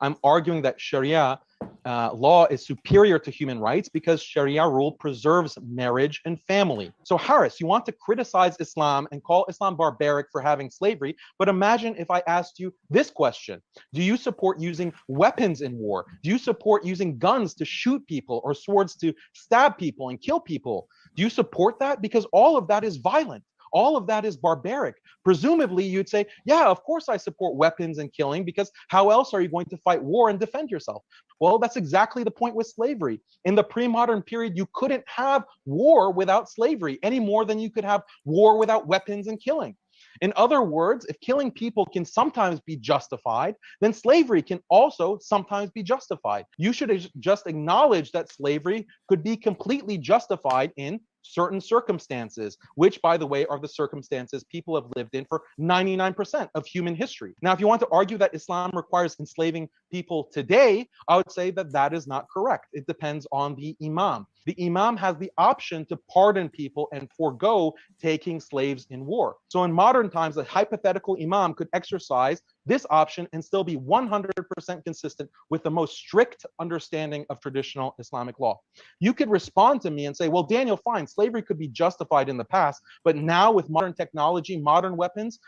I'm arguing that Sharia law is superior to human rights because Sharia rule preserves marriage and family. So Harris, you want to criticize Islam and call Islam barbaric for having slavery, but imagine if I asked you this question. Do you support using weapons in war? Do you support using guns to shoot people or swords to stab people and kill people? Do you support that? Because all of that is violent. All of that is barbaric. Presumably, you'd say, yeah, of course I support weapons and killing, because how else are you going to fight war and defend yourself? Well, that's exactly the point with slavery. In the pre-modern period, you couldn't have war without slavery any more than you could have war without weapons and killing. In other words, if killing people can sometimes be justified, then slavery can also sometimes be justified. You should just acknowledge that slavery could be completely justified in certain circumstances, which, by the way, are the circumstances people have lived in for 99% of human history. Now, if you want to argue that Islam requires enslaving people today, I would say that that is not correct. It depends on the imam. The imam has the option to pardon people and forego taking slaves in war. So in modern times, a hypothetical imam could exercise this option and still be 100% consistent with the most strict understanding of traditional Islamic law. You could respond to me and say, well, Daniel, fine, slavery could be justified in the past, but now with modern technology, modern weapons,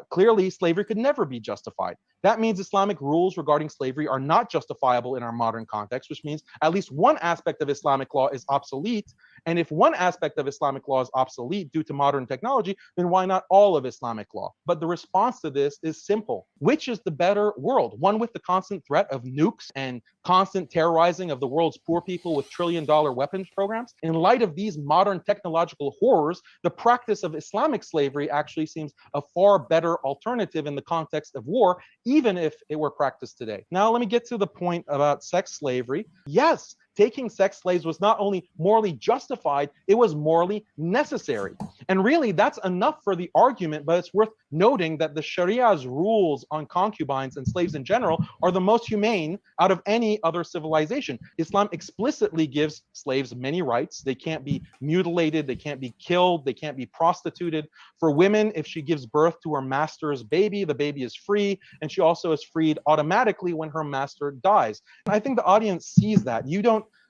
clearly slavery could never be justified. That means Islamic rules regarding slavery are not justifiable in our modern context, which means at least one aspect of Islamic law is obsolete. And if one aspect of Islamic law is obsolete due to modern technology, then why not all of Islamic law? But the response to this is simple. Which is the better world? One with the constant threat of nukes and constant terrorizing of the world's poor people with trillion-dollar weapons programs? In light of these modern technological horrors, the practice of Islamic slavery actually seems a far better alternative in the context of war, even if it were practiced today. Now, let me get to the point about sex slavery. Yes, taking sex slaves was not only morally justified, it was morally necessary. And really, that's enough for the argument, but it's worth noting that the Sharia's rules on concubines and slaves in general are the most humane out of any other civilization. Islam explicitly gives slaves many rights. They can't be mutilated, they can't be killed, they can't be prostituted. For women, if she gives birth to her master's baby, the baby is free, and she also is freed automatically when her master dies. And I think the audience sees that.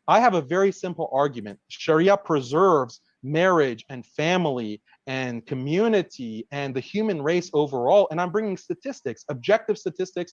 I have a very simple argument. Sharia preserves marriage and family and community and the human race overall. And I'm bringing statistics, objective statistics